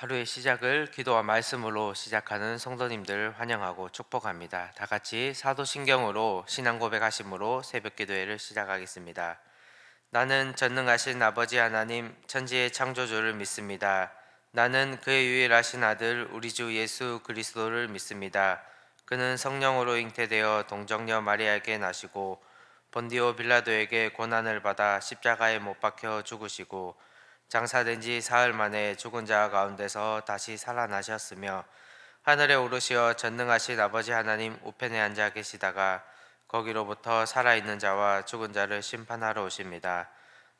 하루의 시작을 기도와 말씀으로 시작하는 성도님들 환영하고 축복합니다. 다 같이 사도신경으로 신앙 고백하심으로 새벽 기도회를 시작하겠습니다. 나는 전능하신 아버지 하나님 천지의 창조주를 믿습니다. 나는 그의 유일하신 아들 우리 주 예수 그리스도를 믿습니다. 그는 성령으로 잉태되어 동정녀 마리아에게 나시고 본디오 빌라도에게 고난을 받아 십자가에 못 박혀 죽으시고 장사된 지 사흘 만에 죽은 자 가운데서 다시 살아나셨으며 하늘에 오르시어 전능하신 아버지 하나님 우편에 앉아 계시다가 거기로부터 살아있는 자와 죽은 자를 심판하러 오십니다.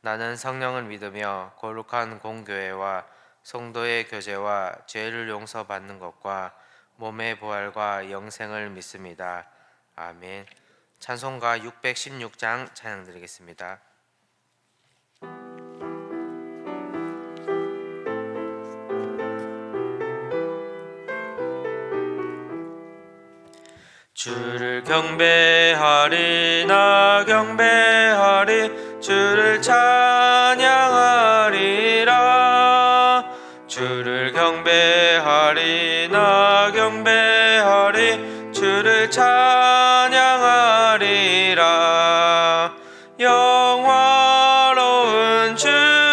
나는 성령을 믿으며 거룩한 공교회와 성도의 교제와 죄를 용서받는 것과 몸의 부활과 영생을 믿습니다. 아멘. 찬송가 616장 찬양 드리겠습니다. 주를 경배하리 나 경배하리 주를 찬양하리라. 주를 경배하리 나 경배하리 주를 찬양하리라. 영화로운 주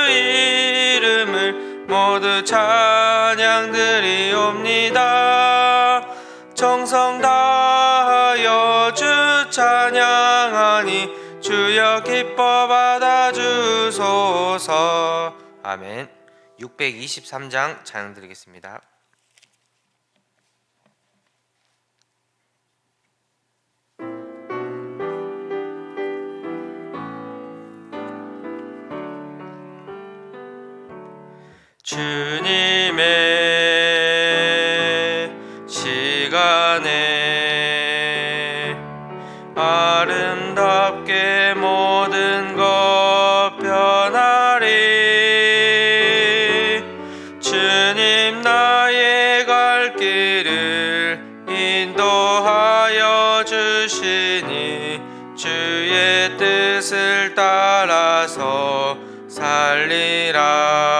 이름을 모두 찬양드리옵니다. 정성 다하여 주 찬양하니 주여 기뻐 받아주소서. 아멘. 623장 찬양 드리겠습니다. 주님의 시간에 아름답게 모든 것 변하리. 주님 나의 갈 길을 인도하여 주시니 주의 뜻을 따라서 살리라.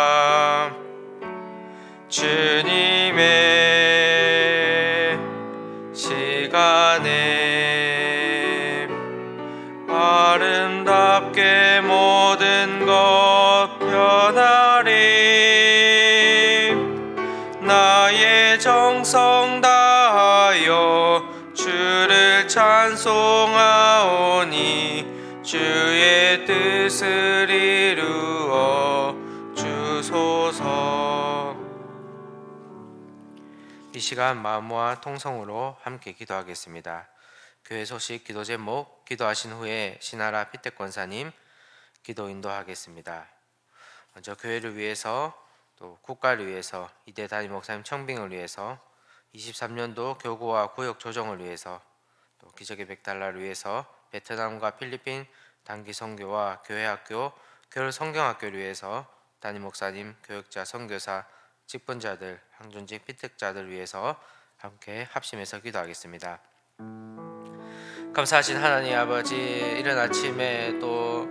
주님의 시간에 아름답게 모든 것 변하리. 나의 정성 다하여 주를 찬송하오니 주의 뜻을 이루어 주소서. 이 시간 마음과 통성으로 함께 기도하겠습니다. 교회 소식 기도 제목 기도하신 후에 신하라 피택 권사님 기도 인도하겠습니다. 먼저 교회를 위해서 또 국가를 위해서 이대 담임 목사님 청빙을 위해서 23년도 교구와 구역 조정을 위해서 또 기적의 100달러를 위해서 베트남과 필리핀 단기 선교와 교회학교 교회 성경학교를 위해서 담임 목사님 교역자 선교사 직분자들 항존직 피택자들 위해서 함께 합심해서 기도하겠습니다. 감사하신 하나님 아버지, 이른 아침에 또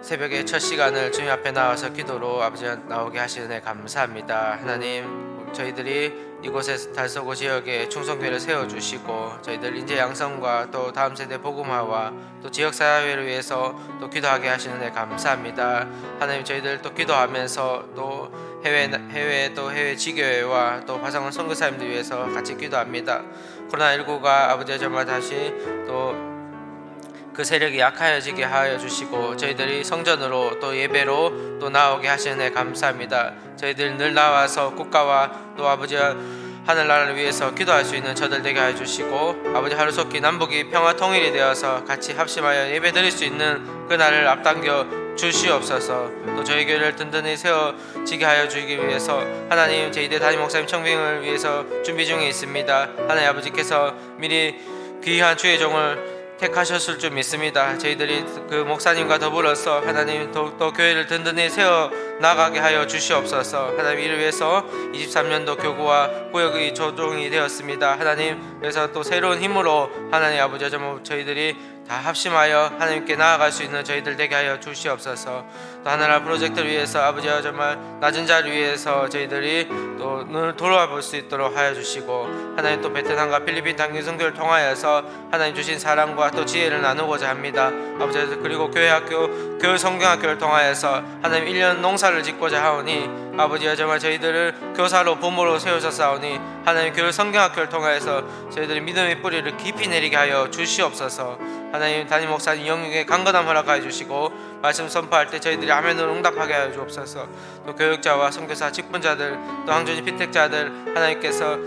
새벽에 첫 시간을 주님 앞에 나와서 기도로 아버지 나오게 하시는 애 감사합니다. 하나님, 저희들이 이곳에 달서구 지역에 충성교회를 세워주시고 저희들 인재 양성과 또 다음 세대 복음화와 또 지역사회를 위해서 또 기도하게 하시는 애 감사합니다. 하나님, 저희들 또 기도하면서 또 해외 지교회와 또 화성원 선교사님들 위해서 같이 기도합니다. 코로나19가 아버지 정말 다시 또 그 세력이 약하여지게 하여 주시고 저희들이 성전으로 또 예배로 또 나오게 하시는 애 감사합니다. 저희들 늘 나와서 국가와 또 아버지 하늘나라를 위해서 기도할 수 있는 저들 되게 하여 주시고 아버지 하루속히 남북이 평화 통일이 되어서 같이 합심하여 예배 드릴 수 있는 그날을 앞당겨 주시옵소서. 또 저희 교회를 든든히 세워지게 하여 주기 위해서 하나님, 제2대 담임 목사님 청빙을 위해서 준비 중에 있습니다. 하나님 아버지께서 미리 귀한 주의 종을 택하셨을 줄 믿습니다. 저희들이 그 목사님과 더불어서 하나님 더욱더 교회를 든든히 세워 나아가게 하여 주시옵소서. 하나님, 이를 위해서 23년도 교구와 구역이 조정이 되었습니다. 하나님, 그래서 또 새로운 힘으로 하나님 아버지 정말 저희들이 다 합심하여 하나님께 나아갈 수 있는 저희들 되게 하여 주시옵소서. 또 하나라 프로젝트를 위해서 아버지 정말 낮은 자를 위해서 저희들이 또 눈을 돌아볼 수 있도록 하여 주시고, 하나님 또 베트남과 필리핀 단기 선교를 통하여서 하나님 주신 사랑과 또 지혜를 나누고자 합니다. 아버지, 그리고 교회학교 교회 성경학교를 통하여서 하나님 1년 농사를 짓고자 하오니 아버지 정말 저희들을 교사로 부모로 세우셨사오니 하나님 교회 성경학교를 통하여서 저희들의 믿음의 뿌리를 깊이 내리게 하여 주시옵소서. 하나님, 담임 목사님 영육에 강건함 허락하여 주시고 말씀 선포할 때 저희들이 아멘으로 응답하게 하여 주옵소서. 또 교육자와 선교사 직분자들 또 항준이 피택자들 하나님께서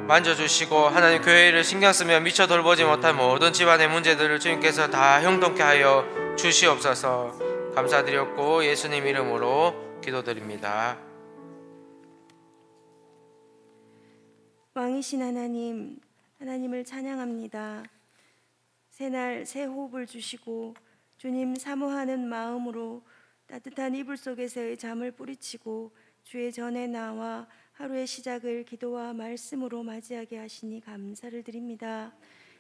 만져주시고 하나님 교회를 신경쓰며 미처 돌보지 못한 모든 집안의 문제들을 주님께서 다 형통케 하여 주시옵소서. 감사드렸고 예수님 이름으로 기도드립니다. 왕이신 하나님, 하나님을 찬양합니다. 새날 새 호흡을 주시고 주님 사모하는 마음으로 따뜻한 이불 속에서의 잠을 뿌리치고 주의 전에 나와 하루의 시작을 기도와 말씀으로 맞이하게 하시니 감사를 드립니다.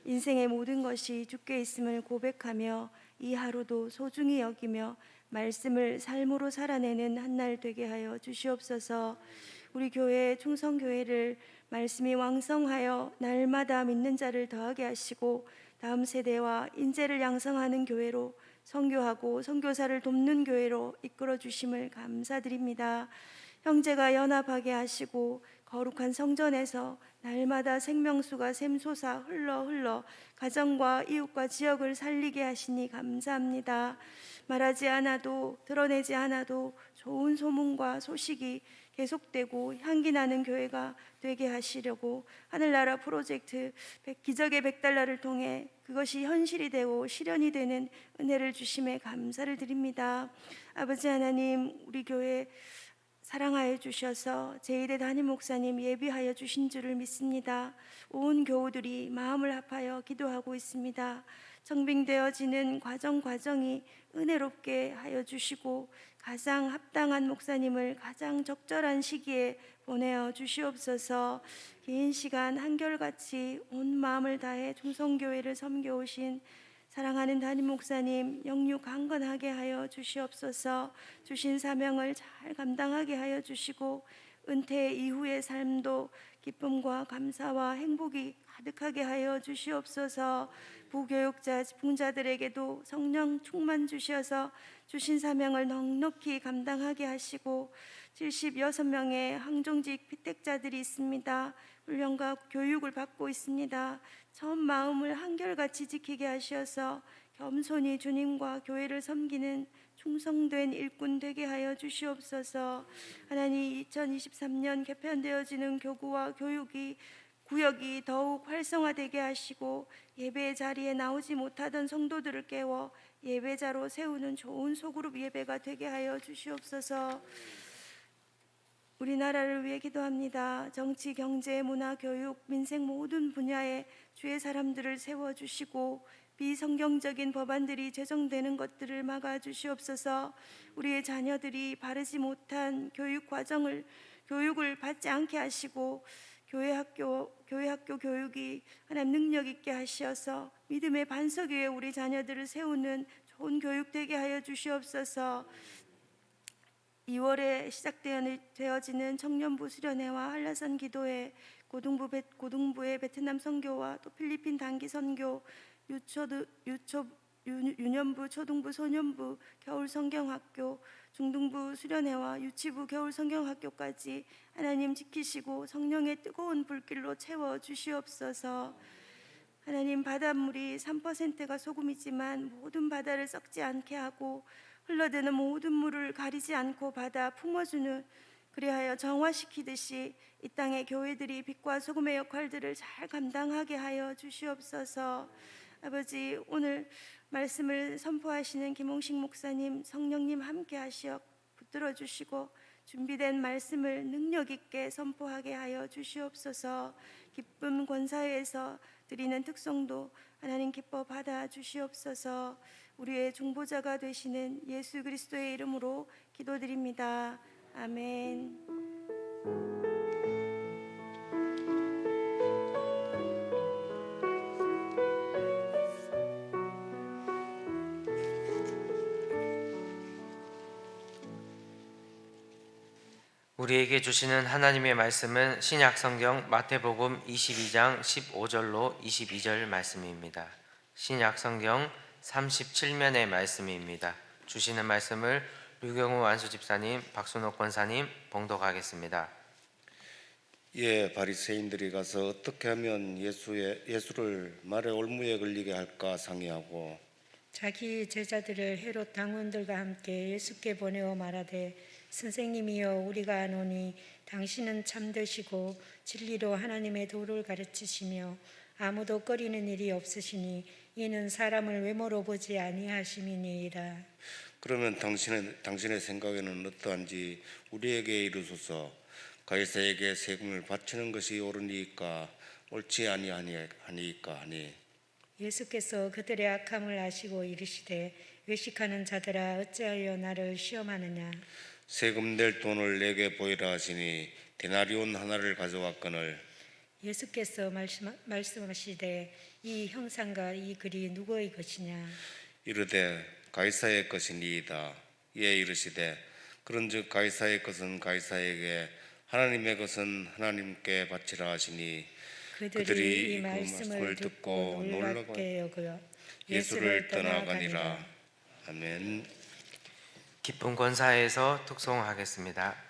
인생의 모든 것이 주께 있음을 고백하며 이 하루도 소중히 여기며 말씀을 삶으로 살아내는 한날 되게 하여 주시옵소서. 우리 교회 충성교회를 말씀이 왕성하여 날마다 믿는 자를 더하게 하시고 다음 세대와 인재를 양성하는 교회로, 선교하고 선교사를 돕는 교회로 이끌어 주심을 감사드립니다. 형제가 연합하게 하시고 거룩한 성전에서 날마다 생명수가 샘솟아 흘러 가정과 이웃과 지역을 살리게 하시니 감사합니다. 말하지 않아도 드러내지 않아도 좋은 소문과 소식이 계속되고 향기 나는 교회가 되게 하시려고 하늘나라 프로젝트 기적의 100달러를 통해 그것이 현실이 되고 실현이 되는 은혜를 주심에 감사를 드립니다. 아버지 하나님, 우리 교회 사랑하여 주셔서 제1대 담임 목사님 예비하여 주신 줄을 믿습니다. 온 교우들이 마음을 합하여 기도하고 있습니다. 청빙되어지는 과정이 은혜롭게 하여 주시고 가장 합당한 목사님을 가장 적절한 시기에 보내어 주시옵소서. 긴 시간 한결같이 온 마음을 다해 충성교회를 섬겨오신 사랑하는 담임 목사님 영육 강건하게 하여 주시옵소서. 주신 사명을 잘 감당하게 하여 주시고 은퇴 이후의 삶도 기쁨과 감사와 행복이 가득하게 하여 주시옵소서. 부교육자, 부자들에게도 성령 충만 주셔서 주신 사명을 넉넉히 감당하게 하시고 76명의 항종직 피택자들이 있습니다. 훈련과 교육을 받고 있습니다. 전 마음을 한결같이 지키게 하셔서 겸손히 주님과 교회를 섬기는 충성된 일꾼 되게 하여 주시옵소서. 하나님, 2023년 개편되어지는 교구와 구역이 더욱 활성화되게 하시고 예배 자리에 나오지 못하던 성도들을 깨워 예배자로 세우는 좋은 소그룹 예배가 되게 하여 주시옵소서. 우리나라를 위해 기도합니다. 정치, 경제, 문화, 교육, 민생 모든 분야에 주의 사람들을 세워주시고 비성경적인 법안들이 제정되는 것들을 막아주시옵소서. 우리의 자녀들이 바르지 못한 교육을 받지 않게 하시고 교회학교 교육이 하나님 능력 있게 하시어서 믿음의 반석 위에 우리 자녀들을 세우는 좋은 교육 되게 하여 주시옵소서. 2월에 시작되어지는 청년부 수련회와 한라산 기도회, 고등부의 베트남 선교와 또 필리핀 단기 선교, 유년부, 초등부, 소년부 겨울 성경학교, 중등부 수련회와 유치부 겨울 성경학교까지 하나님 지키시고 성령의 뜨거운 불길로 채워 주시옵소서. 하나님, 바닷물이 3%가 소금이지만 모든 바다를 썩지 않게 하고 흘러드는 모든 물을 가리지 않고 받아 품어주는, 그리하여 정화시키듯이 이 땅의 교회들이 빛과 소금의 역할들을 잘 감당하게 하여 주시옵소서. 아버지, 오늘 말씀을 선포하시는 김홍식 목사님, 성령님 함께 하시어 붙들어 주시고 준비된 말씀을 능력 있게 선포하게 하여 주시옵소서. 기쁨 권사회에서 드리는 특성도 하나님 기뻐 받아 주시옵소서. 우리의 중보자가 되시는 예수 그리스도의 이름으로 기도드립니다. 아멘. 우리에게 주시는 하나님의 말씀은 신약 성경 마태복음 22장 15절로 22절 말씀입니다. 신약 성경 37면의 말씀입니다. 주시는 말씀을 류경우 안수 집사님, 박순옥 권사님 봉독하겠습니다. 예, 바리새인들이 가서 어떻게 하면 예수를 말에 올무에 걸리게 할까 상의하고 자기 제자들을 헤롯 당원들과 함께 예수께 보내어 말하되 선생님이여 우리가 아노니 당신은 참되시고 진리로 하나님의 도를 가르치시며 아무도 꺼리는 일이 없으시니 이는 사람을 외모로 보지 아니하심이니이다. 그러면 당신의 생각에는 어떠한지 우리에게 이르소서. 가이사에게 세금을 바치는 것이 옳으니까 옳지 아니하니까 하니 예수께서 그들의 악함을 아시고 이르시되 외식하는 자들아 어찌하여 나를 시험하느냐. 세금 낼 돈을 내게 보이라 하시니 데나리온 하나를 가져왔거늘 예수께서 말씀하시되 이 형상과 이 글이 누구의 것이냐. 이르되 가이사의 것이니이다. 이에 이르시되 그런즉 가이사의 것은 가이사에게 하나님의 것은 하나님께 바치라 하시니 그들이 이 말씀을 듣고 놀랍게 여겨 예수를 떠나가니라. 아멘. 기쁜 권사에서 특송하겠습니다.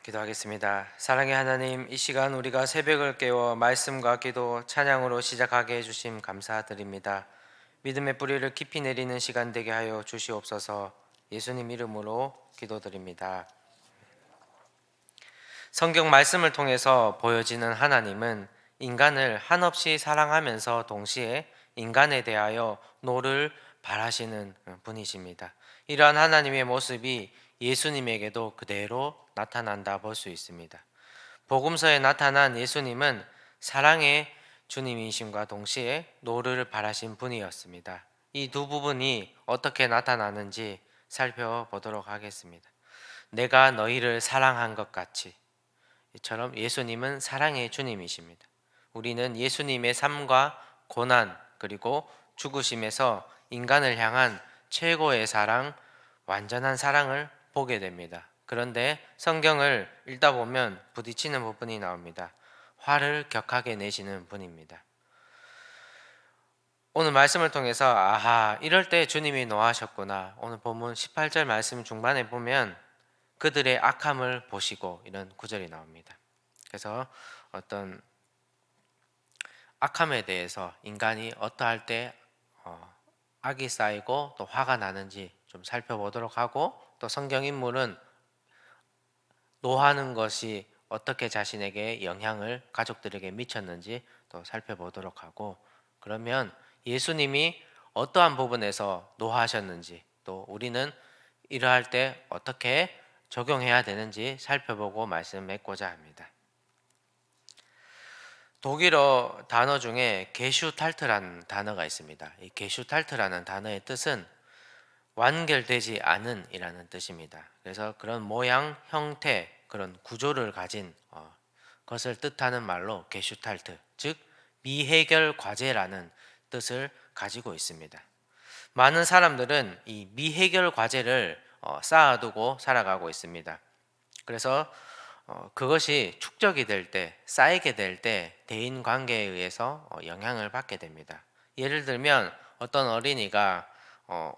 기도하겠습니다. 사랑의 하나님, 이 시간 우리가 새벽을 깨워 말씀과 기도, 찬양으로 시작하게 해주심 감사드립니다. 믿음의 뿌리를 깊이 내리는 시간 되게 하여 주시옵소서. 예수님 이름으로 기도드립니다. 성경 말씀을 통해서 보여지는 하나님은 인간을 한없이 사랑하면서 동시에 인간에 대하여 노를 바라시는 분이십니다. 이러한 하나님의 모습이 예수님에게도 그대로 나타난다 볼 수 있습니다. 복음서에 나타난 예수님은 사랑의 주님이심과 동시에 노를 바라신 분이었습니다. 이 두 부분이 어떻게 나타나는지 살펴보도록 하겠습니다. 내가 너희를 사랑한 것 같이, 이처럼 예수님은 사랑의 주님이십니다. 우리는 예수님의 삶과 고난 그리고 죽으심에서 인간을 향한 최고의 사랑, 완전한 사랑을 보게 됩니다. 그런데 성경을 읽다 보면 부딪히는 부분이 나옵니다. 화를 격하게 내시는 분입니다. 오늘 말씀을 통해서 아하, 이럴 때 주님이 노하셨구나. 오늘 본문 18절 말씀 중반에 보면 그들의 악함을 보시고 이런 구절이 나옵니다. 그래서 어떤 악함에 대해서 인간이 어떠할 때 악이 쌓이고 또 화가 나는지 좀 살펴보도록 하고, 또 성경 인물은 노하는 것이 어떻게 자신에게 영향을 가족들에게 미쳤는지 또 살펴보도록 하고, 그러면 예수님이 어떠한 부분에서 노하셨는지, 또 우리는 이러할 때 어떻게 적용해야 되는지 살펴보고 말씀 맺고자 합니다. 독일어 단어 중에 게슈탈트라는 단어가 있습니다. 이 게슈탈트라는 단어의 뜻은 완결되지 않은 이라는 뜻입니다. 그래서 그런 모양, 형태, 그런 구조를 가진 것을 뜻하는 말로 게슈탈트, 즉 미해결 과제라는 뜻을 가지고 있습니다. 많은 사람들은 이 미해결 과제를 쌓아두고 살아가고 있습니다. 그래서 그것이 축적이 될 때, 쌓이게 될 때 대인 관계에 의해서 영향을 받게 됩니다. 예를 들면 어떤 어린이가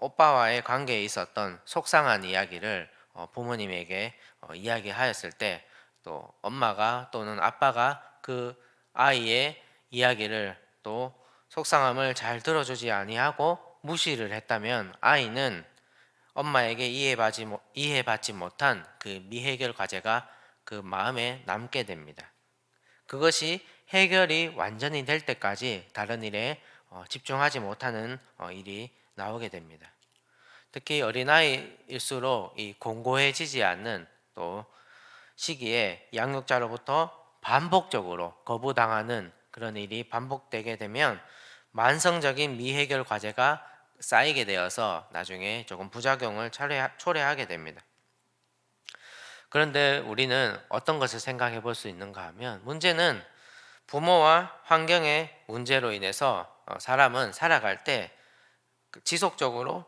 오빠와의 관계에 있었던 속상한 이야기를 부모님에게 이야기하였을 때, 또 엄마가 또는 아빠가 그 아이의 이야기를 또 속상함을 잘 들어주지 아니하고 무시를 했다면 아이는 엄마에게 이해받지 못한 그 미해결 과제가 그 마음에 남게 됩니다. 그것이 해결이 완전히 될 때까지 다른 일에 집중하지 못하는 일이 나오게 됩니다. 특히 어린아이일수록 이 공고해지지 않는 또 시기에 양육자로부터 반복적으로 거부당하는 그런 일이 반복되게 되면 만성적인 미해결 과제가 쌓이게 되어서 나중에 조금 부작용을 초래하게 됩니다. 그런데 우리는 어떤 것을 생각해 볼 수 있는가 하면, 문제는 부모와 환경의 문제로 인해서 사람은 살아갈 때 지속적으로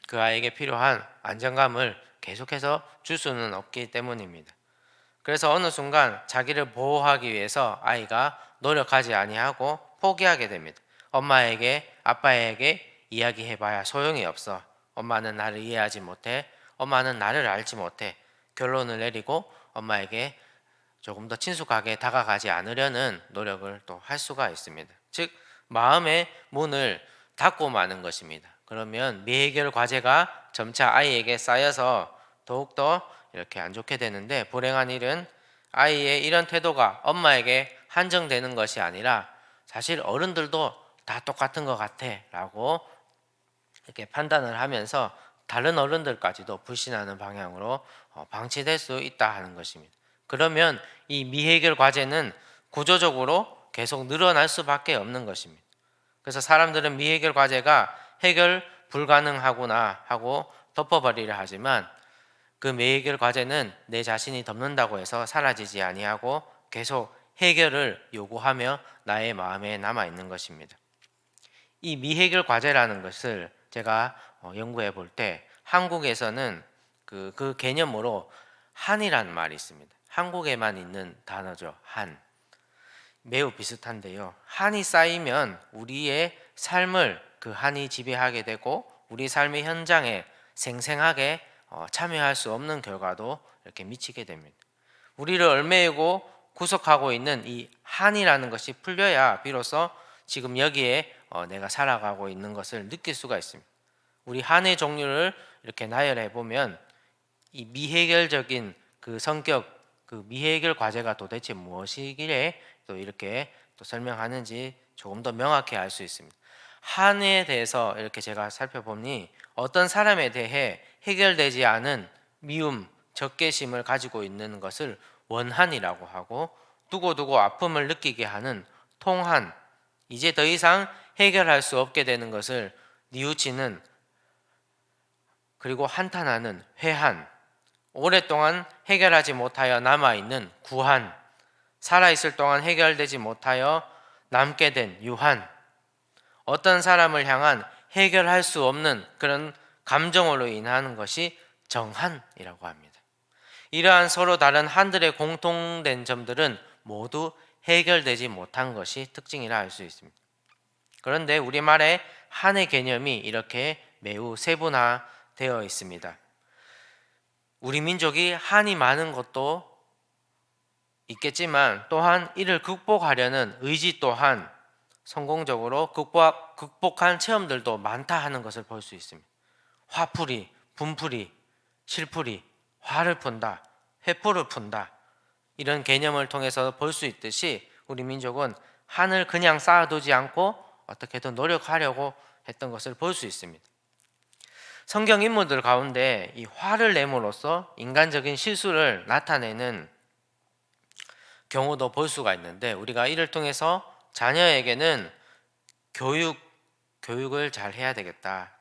그 아이에게 필요한 안정감을 계속해서 줄 수는 없기 때문입니다. 그래서 어느 순간 자기를 보호하기 위해서 아이가 노력하지 아니하고 포기하게 됩니다. 엄마에게, 아빠에게 이야기해봐야 소용이 없어. 엄마는 나를 이해하지 못해. 엄마는 나를 알지 못해. 결론을 내리고 엄마에게 조금 더 친숙하게 다가가지 않으려는 노력을 또 할 수가 있습니다. 즉 마음의 문을 닫고 마는 것입니다. 그러면 미해결 과제가 점차 아이에게 쌓여서 더욱더 이렇게 안 좋게 되는데, 불행한 일은 아이의 이런 태도가 엄마에게 한정되는 것이 아니라 사실 어른들도 다 똑같은 것 같아 라고 이렇게 판단을 하면서 다른 어른들까지도 불신하는 방향으로 방치될 수 있다 하는 것입니다. 그러면 이 미해결 과제는 구조적으로 계속 늘어날 수밖에 없는 것입니다. 그래서 사람들은 미해결 과제가 해결 불가능하구나 하고 덮어버리려 하지만, 그 미해결 과제는 내 자신이 덮는다고 해서 사라지지 아니하고 계속 해결을 요구하며 나의 마음에 남아 있는 것입니다. 이 미해결 과제라는 것을 제가 연구해 볼 때 한국에서는 그 개념으로 한이라는 말이 있습니다. 한국에만 있는 단어죠. 한. 매우 비슷한데요. 한이 쌓이면 우리의 삶을 그 한이 지배하게 되고 우리 삶의 현장에 생생하게 참여할 수 없는 결과도 이렇게 미치게 됩니다. 우리를 얽매이고 구속하고 있는 이 한이라는 것이 풀려야 비로소 지금 여기에 내가 살아가고 있는 것을 느낄 수가 있습니다. 우리 한의 종류를 이렇게 나열해 보면 이 미해결적인 그 성격, 그 미해결 과제가 도대체 무엇이기에 또 이렇게 또 설명하는지 조금 더 명확히 알 수 있습니다. 한에 대해서 이렇게 제가 살펴보니 어떤 사람에 대해 해결되지 않은 미움, 적개심을 가지고 있는 것을 원한이라고 하고, 두고두고 아픔을 느끼게 하는 통한, 이제 더 이상 해결할 수 없게 되는 것을 뉘우치는, 그리고 한탄하는 회한, 오랫동안 해결하지 못하여 남아있는 구한, 살아있을 동안 해결되지 못하여 남게 된 유한, 어떤 사람을 향한 해결할 수 없는 그런 감정으로 인하는 것이 정한이라고 합니다. 이러한 서로 다른 한들의 공통된 점들은 모두 해결되지 못한 것이 특징이라 할 수 있습니다. 그런데 우리말에 한의 개념이 이렇게 매우 세분화되어 있습니다. 우리 민족이 한이 많은 것도 있겠지만 또한 이를 극복하려는 의지 또한 성공적으로 극복한 체험들도 많다 하는 것을 볼 수 있습니다. 화풀이, 분풀이, 실풀이, 화를 푼다, 회포를 푼다, 이런 개념을 통해서 볼 수 있듯이 우리 민족은 한을 그냥 쌓아두지 않고 어떻게든 노력하려고 했던 것을 볼 수 있습니다. 성경 인물들 가운데 이 화를 내므로써 인간적인 실수를 나타내는 경우도 볼 수가 있는데, 우리가 이를 통해서 자녀에게는 교육을 잘 해야 되겠다.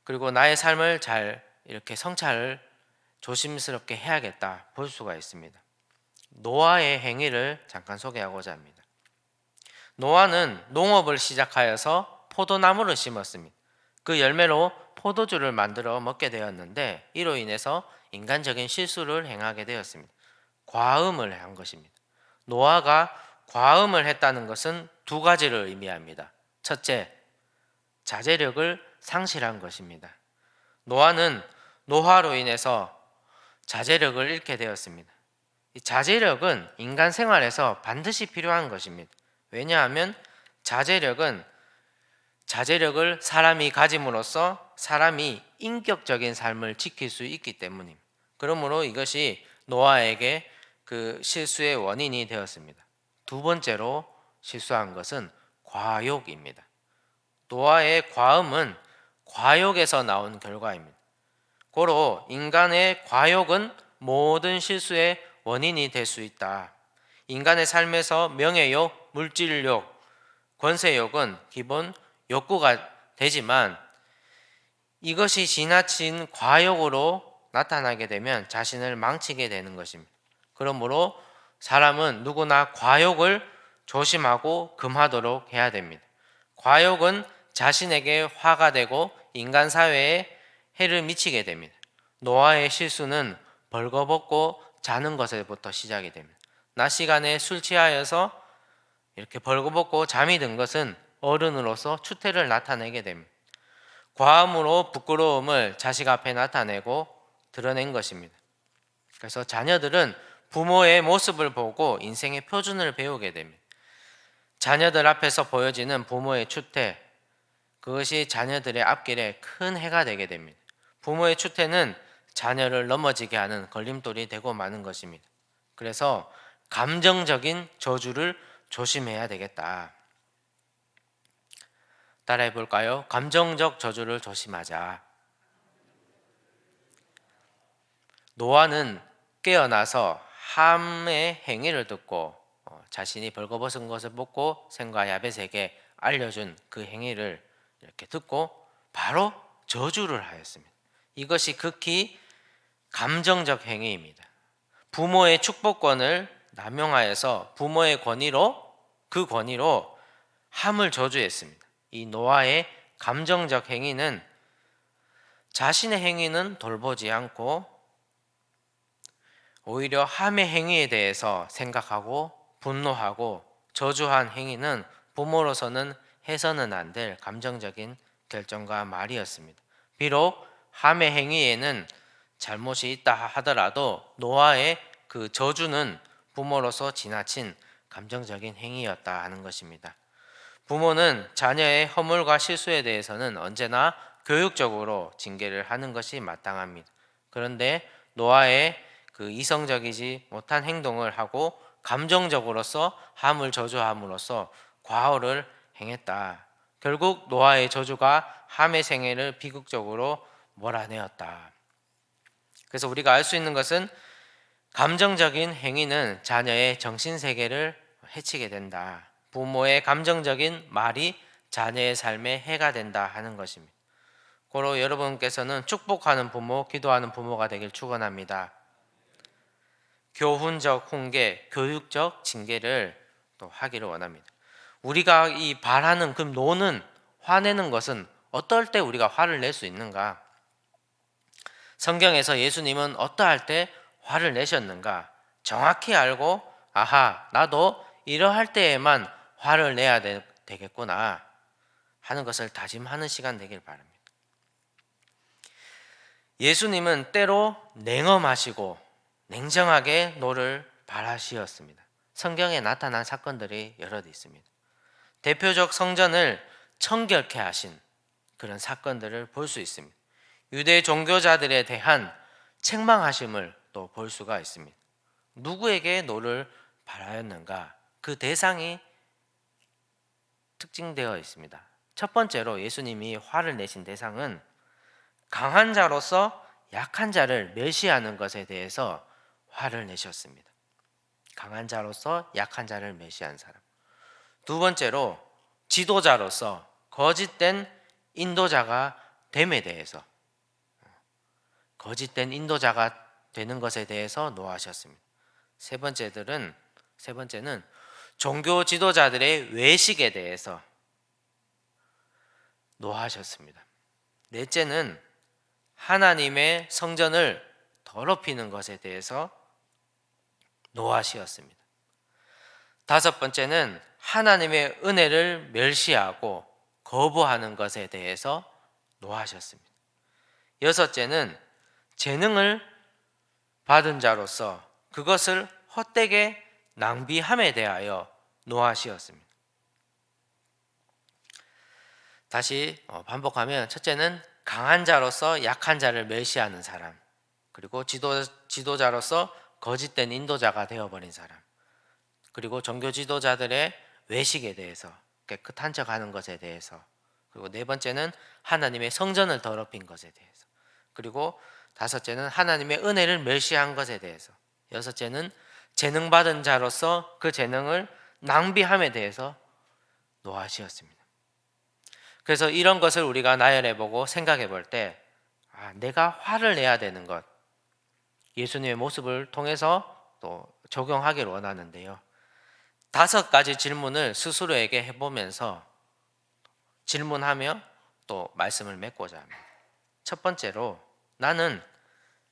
그리고 나의 삶을 잘 이렇게 성찰을 조심스럽게 해야겠다 볼 수가 있습니다. 노아의 행위를 잠깐 소개하고자 합니다. 노아는 농업을 시작하여서 포도나무를 심었습니다. 그 열매로 포도주를 만들어 먹게 되었는데 이로 인해서 인간적인 실수를 행하게 되었습니다. 과음을 한 것입니다. 노아가 과음을 했다는 것은 두 가지를 의미합니다. 첫째, 자제력을 상실한 것입니다. 노아는 노화로 인해서 자제력을 잃게 되었습니다. 이 자제력은 인간 생활에서 반드시 필요한 것입니다. 왜냐하면 자제력을 사람이 가짐으로써 사람이 인격적인 삶을 지킬 수 있기 때문입니다. 그러므로 이것이 노아에게 그 실수의 원인이 되었습니다. 두 번째로 실수한 것은 과욕입니다. 노아의 과음은 과욕에서 나온 결과입니다. 고로 인간의 과욕은 모든 실수의 원인이 될 수 있다. 인간의 삶에서 명예욕, 물질욕, 권세욕은 기본 욕구가 되지만 이것이 지나친 과욕으로 나타나게 되면 자신을 망치게 되는 것입니다. 그러므로 사람은 누구나 과욕을 조심하고 금하도록 해야 됩니다. 과욕은 자신에게 화가 되고 인간 사회에 해를 미치게 됩니다. 노아의 실수는 벌거벗고 자는 것에부터 시작이 됩니다. 낮 시간에 술 취하여서 이렇게 벌거벗고 잠이 든 것은 어른으로서 추태를 나타내게 됩니다. 과음으로 부끄러움을 자식 앞에 나타내고 드러낸 것입니다. 그래서 자녀들은 부모의 모습을 보고 인생의 표준을 배우게 됩니다. 자녀들 앞에서 보여지는 부모의 추태, 그것이 자녀들의 앞길에 큰 해가 되게 됩니다. 부모의 추태는 자녀를 넘어지게 하는 걸림돌이 되고 마는 것입니다. 그래서 감정적인 저주를 조심해야 되겠다. 따라해 볼까요? 감정적 저주를 조심하자. 노아는 깨어나서 함의 행위를 듣고 자신이 벌거벗은 것을 보고 셈과 야벳에게 알려준 그 행위를 이렇게 듣고 바로 저주를 하였습니다. 이것이 극히 감정적 행위입니다. 부모의 축복권을 남용하여서 부모의 그 권위로 함을 저주했습니다. 이 노아의 감정적 행위는 자신의 행위는 돌보지 않고 오히려 함의 행위에 대해서 생각하고 분노하고 저주한 행위는 부모로서는 해서는 안 될 감정적인 결정과 말이었습니다. 비록 함의 행위에는 잘못이 있다 하더라도 노아의 그 저주는 부모로서 지나친 감정적인 행위였다 하는 것입니다. 부모는 자녀의 허물과 실수에 대해서는 언제나 교육적으로 징계를 하는 것이 마땅합니다. 그런데 노아의 그 이성적이지 못한 행동을 하고 감정적으로서 함을 저주함으로써 과오를 행했다. 결국 노아의 저주가 함의 생애를 비극적으로 몰아내었다. 그래서 우리가 알 수 있는 것은 감정적인 행위는 자녀의 정신세계를 해치게 된다. 부모의 감정적인 말이 자녀의 삶에 해가 된다 하는 것입니다. 고로 여러분께서는 축복하는 부모, 기도하는 부모가 되길 축원합니다. 교훈적 훈계, 교육적 징계를 또 하기를 원합니다. 우리가 이 바라는 그 노는, 화내는 것은 어떨 때 우리가 화를 낼 수 있는가? 성경에서 예수님은 어떠할 때 화를 내셨는가? 정확히 알고 아하, 나도 이러할 때에만 화를 내야 되겠구나 하는 것을 다짐하는 시간 되길 바랍니다. 예수님은 때로 냉엄하시고 냉정하게 노를 발하시었습니다. 성경에 나타난 사건들이 여럿 있습니다. 대표적 성전을 청결케 하신 그런 사건들을 볼 수 있습니다. 유대 종교자들에 대한 책망하심을 또 볼 수가 있습니다. 누구에게 노를 발하였는가? 그 대상이 특징되어 있습니다. 첫 번째로 예수님이 화를 내신 대상은 강한 자로서 약한 자를 멸시하는 것에 대해서 화를 내셨습니다. 강한 자로서 약한 자를 멸시한 사람. 두 번째로 지도자로서 거짓된 인도자가 됨에 대해서, 거짓된 인도자가 되는 것에 대해서 노하셨습니다. 세 번째는 종교 지도자들의 외식에 대해서 노하셨습니다. 넷째는 하나님의 성전을 더럽히는 것에 대해서 노하시었습니다. 다섯 번째는 하나님의 은혜를 멸시하고 거부하는 것에 대해서 노하셨습니다. 여섯째는 재능을 받은 자로서 그것을 헛되게 낭비함에 대하여 노하시었습니다. 다시 반복하면 첫째는 강한 자로서 약한 자를 멸시하는 사람, 그리고 지도자로서 거짓된 인도자가 되어버린 사람, 그리고 종교 지도자들의 외식에 대해서, 깨끗한 척하는 것에 대해서, 그리고 네 번째는 하나님의 성전을 더럽힌 것에 대해서, 그리고 다섯째는 하나님의 은혜를 멸시한 것에 대해서, 여섯째는 재능 받은 자로서 그 재능을 낭비함에 대해서 노하시었습니다. 그래서 이런 것을 우리가 나열해보고 생각해볼 때 내가 화를 내야 되는 것, 예수님의 모습을 통해서 또 적용하기를 원하는데요. 5가지 질문을 스스로에게 해보면서 질문하며 또 말씀을 맺고자 합니다. 첫 번째로, 나는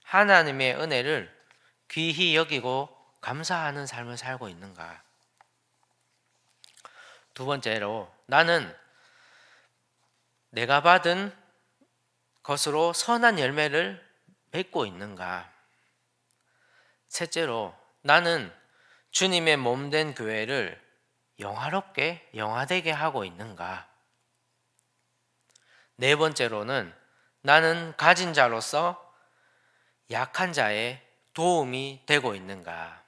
하나님의 은혜를 귀히 여기고 감사하는 삶을 살고 있는가? 두 번째로, 나는 내가 받은 것으로 선한 열매를 맺고 있는가? 셋째로, 나는 주님의 몸된 교회를 영화롭게 영화되게 하고 있는가? 네 번째로는 나는 가진 자로서 약한 자의 도움이 되고 있는가?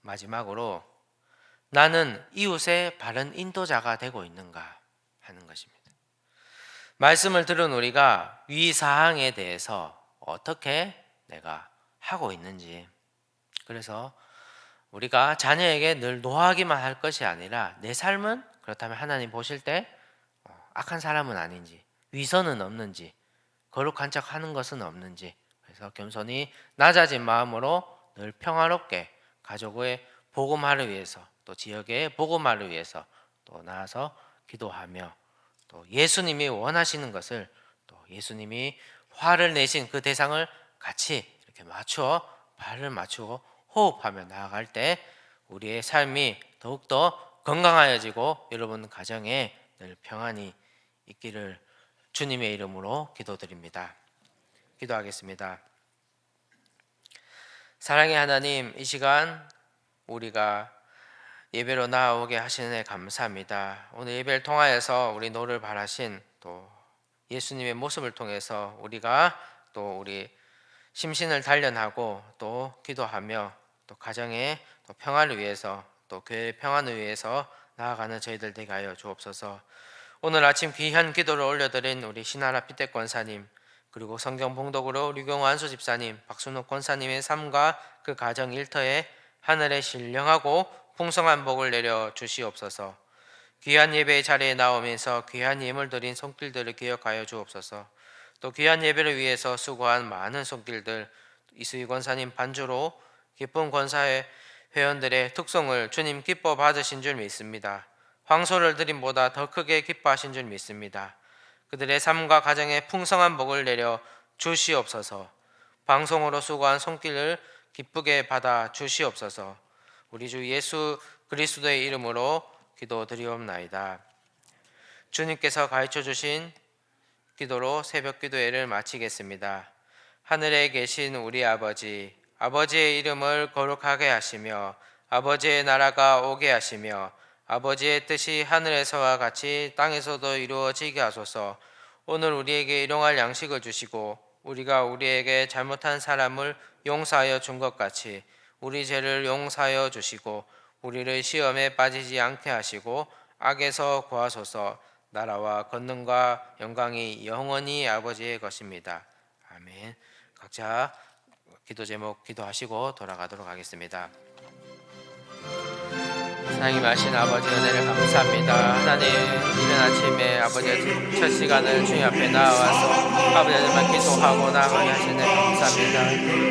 마지막으로 나는 이웃의 바른 인도자가 되고 있는가 하는 것입니다. 말씀을 들은 우리가 위 사항에 대해서 어떻게 내가 하고 있는지, 그래서 우리가 자녀에게 늘 노하기만 할 것이 아니라 내 삶은 그렇다면 하나님 보실 때 악한 사람은 아닌지, 위선은 없는지, 거룩한 척 하는 것은 없는지, 그래서 겸손히 낮아진 마음으로 늘 평화롭게 가족의 복음화를 위해서, 또 지역의 복음화를 위해서 또 나아서 기도하며, 또 예수님이 원하시는 것을, 또 예수님이 화를 내신 그 대상을 같이 이렇게 맞추어 발을 맞추고 호흡하며 나아갈 때 우리의 삶이 더욱더 건강하여지고 여러분 가정에 늘 평안이 있기를 주님의 이름으로 기도드립니다. 기도하겠습니다. 사랑의 하나님, 이 시간 우리가 예배로 나오게 하시는 애 감사합니다. 오늘 예배를 통하여서 우리 노를 바라신 또 예수님의 모습을 통해서 우리가 또 우리 심신을 단련하고 또 기도하며 또 가정의 또 평화를 위해서 또 교회의 평안을 위해서 나아가는 저희들 되게 하여 주옵소서. 오늘 아침 귀한 기도를 올려드린 우리 신하라 피택 권사님, 그리고 성경 봉독으로 류경호 안수 집사님, 박순옥 권사님의 삶과 그 가정 일터에 하늘의 신령하고 풍성한 복을 내려 주시옵소서. 귀한 예배의 자리에 나오면서 귀한 예물 드린 손길들을 기억하여 주옵소서. 또 귀한 예배를 위해서 수고한 많은 손길들, 이수희 권사님 반주로 기쁜 권사회 회원들의 특송을 주님 기뻐 받으신 줄 믿습니다. 황소를 드림보다 더 크게 기뻐하신 줄 믿습니다. 그들의 삶과 가정에 풍성한 복을 내려 주시옵소서. 방송으로 수고한 손길을 기쁘게 받아 주시옵소서. 우리 주 예수 그리스도의 이름으로 기도드리옵나이다. 주님께서 가르쳐 주신 기도로 새벽 기도회를 마치겠습니다. 하늘에 계신 우리 아버지, 아버지의 이름을 거룩하게 하시며 아버지의 나라가 오게 하시며 아버지의 뜻이 하늘에서와 같이 땅에서도 이루어지게 하소서. 오늘 우리에게 일용할 양식을 주시고 우리가 우리에게 잘못한 사람을 용서하여 준 것 같이 우리 죄를 용서하여 주시고 우리를 시험에 빠지지 않게 하시고 악에서 구하소서. 나라와 권능과 영광이 영원히 아버지의 것입니다. 아멘. 각자 기도 제목 기도하시고 돌아가도록 하겠습니다. 하나님 하신 아버지 은혜를 감사합니다. 하나님 이른 아침에 아버지의 첫 시간을 주님 앞에 나와서 아버지만 기도하고 나가게 하시네 감사합니다.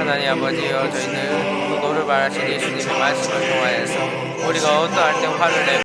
하나님 아버지여, 저희는 노를 바라신 예수님의 말씀을 통하여서 우리가 어떠할 때 화를 내고